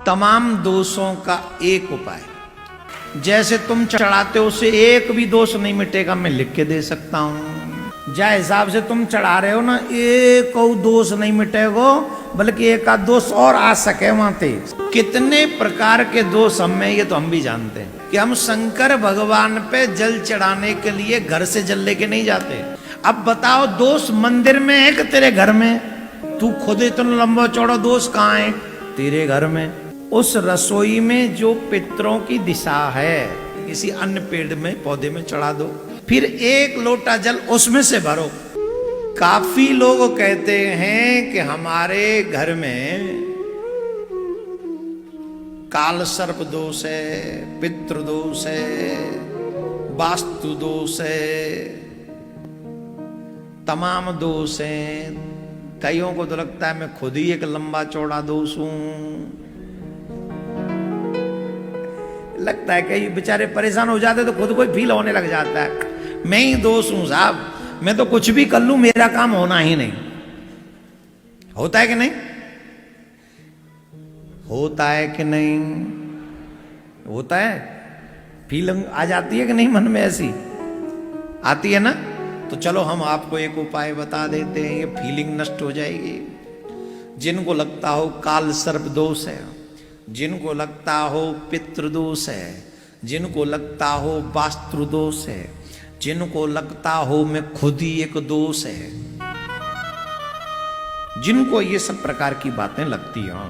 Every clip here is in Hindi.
तमाम दोषों का एक उपाय। जैसे तुम चढ़ाते हो उससे एक भी दोष नहीं मिटेगा, मैं लिख के दे सकता हूं। जै हिसाब से तुम चढ़ा रहे हो ना, एक और दोष नहीं मिटेगा, बल्कि एक आध दोष और आ सके वहां ते। कितने प्रकार के दोष हम में, ये तो हम भी जानते हैं कि हम शंकर भगवान पे जल चढ़ाने के लिए घर से जल लेके नहीं जाते। अब बताओ, दोष मंदिर में है कि तेरे घर में? तू खुद इतना लंबा चौड़ा दोष कहाँ है? तेरे घर में। उस रसोई में जो पितरों की दिशा है, किसी अन्य पेड़ में पौधे में चढ़ा दो, फिर एक लोटा जल उसमें से भरो। काफी लोग कहते हैं कि हमारे घर में काल सर्प दोष है, पितृ दोष है, वास्तु दोष है, तमाम दोष हैं। कईयों को तो लगता है मैं खुद ही एक लंबा चौड़ा दोष हूं। लगता है कई बेचारे परेशान हो जाते तो खुद को फील होने लग जाता है मैं ही दोष हूं साहब, मैं तो कुछ भी कर लूं मेरा काम होना ही नहीं। होता है कि नहीं? होता है कि नहीं? होता है। फीलिंग आ जाती है कि नहीं मन में? ऐसी आती है ना? तो चलो हम आपको एक उपाय बता देते हैं, ये फीलिंग नष्ट हो जाएगी। जिनको लगता हो काल सर्प दोष है, जिनको लगता हो पितृदोष है, जिनको लगता हो वास्तु दोष है, जिनको लगता हो मैं खुद ही एक दोष है, जिनको ये सब प्रकार की बातें लगती हैं,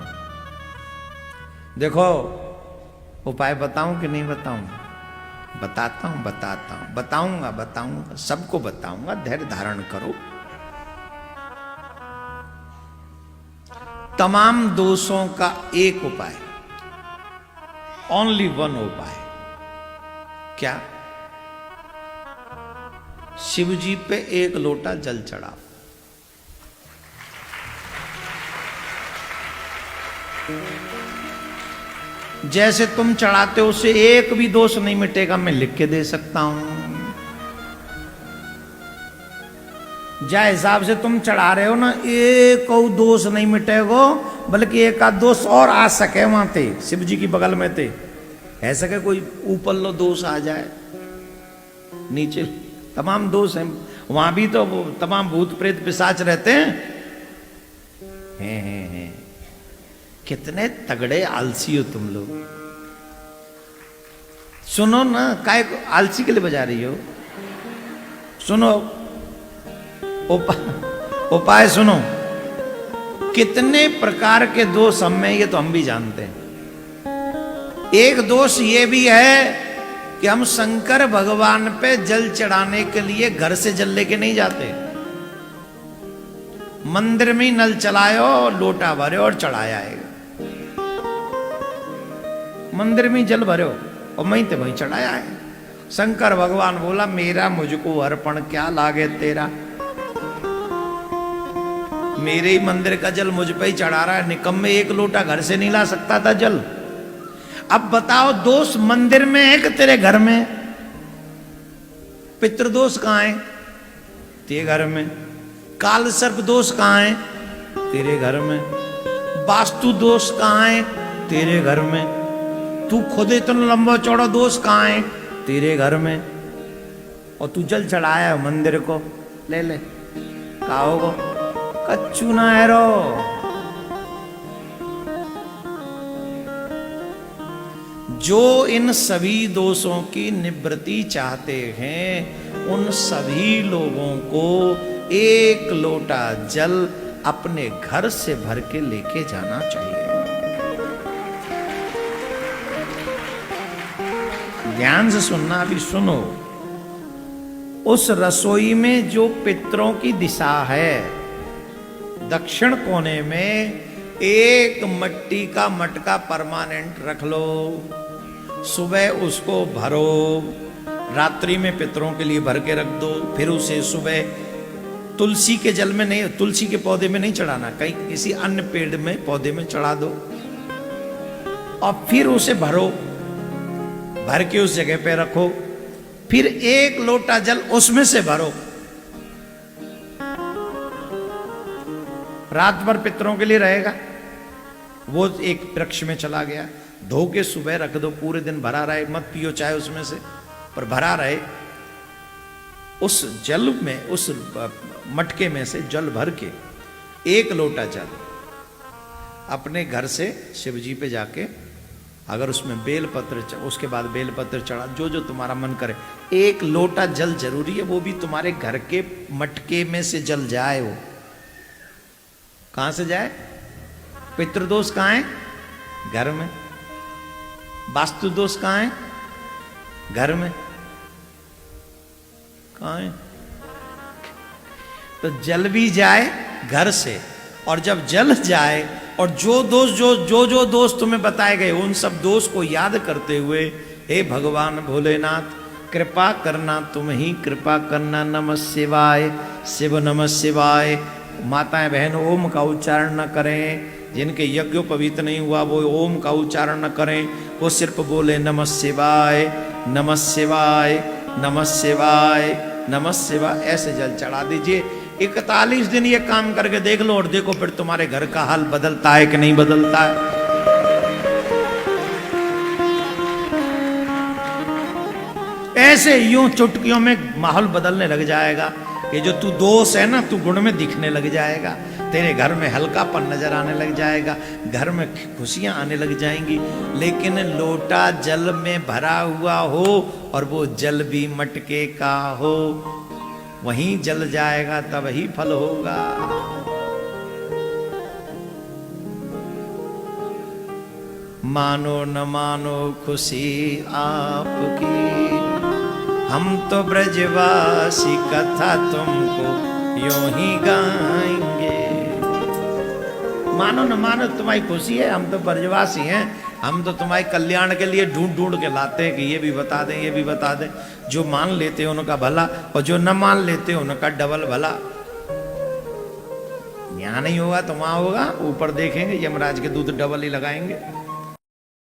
देखो उपाय बताऊं कि नहीं बताऊं? बताता हूं, बताऊंगा, सबको बताऊंगा, धैर्य धारण करो। तमाम दोषों का एक उपाय, ओनली वन उपाय। क्या? शिव जी पे एक लोटा जल चढ़ाओ। जैसे तुम चढ़ाते हो उससे एक भी दोष नहीं मिटेगा, मैं लिख के दे सकता हूं। जै हिसाब से तुम चढ़ा रहे हो ना, एक और दोष नहीं मिटेगा, बल्कि एक आध दोष और आ सके वहां ते। शिव जी की बगल में थे, ऐसा के कोई ऊपर लो दोष आ जाए, नीचे तमाम दोष हैं। वहां भी तो तमाम भूत प्रेत पिशाच रहते हैं। कितने तगड़े आलसी हो तुम लोग। सुनो ना, काय आलसी के लिए बजा रही हो? सुनो उपाय सुनो। कितने प्रकार के दोष हम में, ये तो हम भी जानते हैं। एक दोष ये भी है कि हम शंकर भगवान पे जल चढ़ाने के लिए घर से जल लेके नहीं जाते। मंदिर में ही नल चलायो, लोटा भरे और चढ़ाया है। मंदिर में जल भरो और वहीं ते वहीं चढ़ाया है। शंकर भगवान बोला मेरा मुझको अर्पण क्या लागे तेरा। मेरे ही मंदिर का जल मुझ पे ही चढ़ा रहा है। निकम्मे एक लोटा घर से नहीं ला सकता था जल। अब बताओ, दोष मंदिर में है कि तेरे घर में? पितृदोष कहां है? तेरे घर में। काल सर्प दोष कहां है? तेरे घर में। वास्तु दोष कहां है? तेरे घर में। तू खुद इतना लंबा चौड़ा दोष कहां है? तेरे घर में। और तू जल चढ़ाया है मंदिर को, ले ले कहा होगा कच्चू ना है रो। जो इन सभी दोषों की निवृत्ति चाहते हैं, उन सभी लोगों को एक लोटा जल अपने घर से भर के लेके जाना चाहिए। ध्यान से सुनना, अभी सुनो। उस रसोई में जो पितरों की दिशा है, दक्षिण कोने में एक मिट्टी का मटका परमानेंट रख लो। सुबह उसको भरो, रात्रि में पितरों के लिए भर के रख दो। फिर उसे सुबह तुलसी के जल में नहीं, तुलसी के पौधे में नहीं चढ़ाना, कहीं किसी अन्य पेड़ में पौधे में चढ़ा दो। और फिर उसे भरो, भर के उस जगह पे रखो। फिर एक लोटा जल उसमें से भरो। रात भर पितरों के लिए रहेगा। वो एक वृक्ष में चला गया, धो के सुबह रख दो, पूरे दिन भरा रहे, मत पियो चाहे उसमें से, पर भरा रहे। उस जल में, उस मटके में से जल भर के 1 लोटा जल अपने घर से शिव जी पे जाके, अगर उसमें बेलपत्र, उसके बाद बेलपत्र चढ़ा, जो जो तुम्हारा मन करे, 1 लोटा जल जरूरी है, वो भी तुम्हारे घर के मटके में से जल जाए। वो कहां से जाए? पितृदोष कहां है? घर में। वास्तु दोष कहां है? घर में। कहां है? तो जल भी जाए घर से, और जब जल जाए और जो दोष तुम्हें बताए गए, उन सब दोष को याद करते हुए, हे भगवान भोलेनाथ कृपा करना, तुम ही कृपा करना, नमः शिवाय, शिव नमः शिवाय। माताएं बहन ओम का उच्चारण न करें, जिनके यज्ञोपवीत नहीं हुआ वो ओम का उच्चारण न करें, वो सिर्फ बोले नमः शिवाय, नमः शिवाय, नमः शिवाय, नमः शिवाय, ऐसे जल चढ़ा दीजिए। 41 दिन ये काम करके देख लो, और देखो फिर तुम्हारे घर का हाल बदलता है कि नहीं बदलता है। ऐसे यूं चुटकियों में माहौल बदलने लग जाएगा कि जो तू दोष है ना, तू गुण में दिखने लग जाएगा, तेरे घर में हल्कापन नजर आने लग जाएगा, घर में खुशियां आने लग जाएंगी। लेकिन लोटा जल में भरा हुआ हो और वो जल भी मटके का हो, वहीं जल जाएगा, तब ही फल होगा। मानो न मानो खुशी आपकी, हम तो ब्रजवासी कथा तुमको यूं ही गाएंगे। मानो न मानो तुम्हारी खुशी है, हम तो ब्रजवासी हैं, हम तो तुम्हारे कल्याण के लिए ढूंढ ढूंढ के लाते हैं कि ये भी बता दें, ये भी बता दें। जो मान लेते हैं उनका भला, और जो न मान लेते हैं उनका डबल भला। यहाँ नहीं होगा तो वहां होगा, ऊपर देखेंगे यमराज के दूध डबल ही लगाएंगे।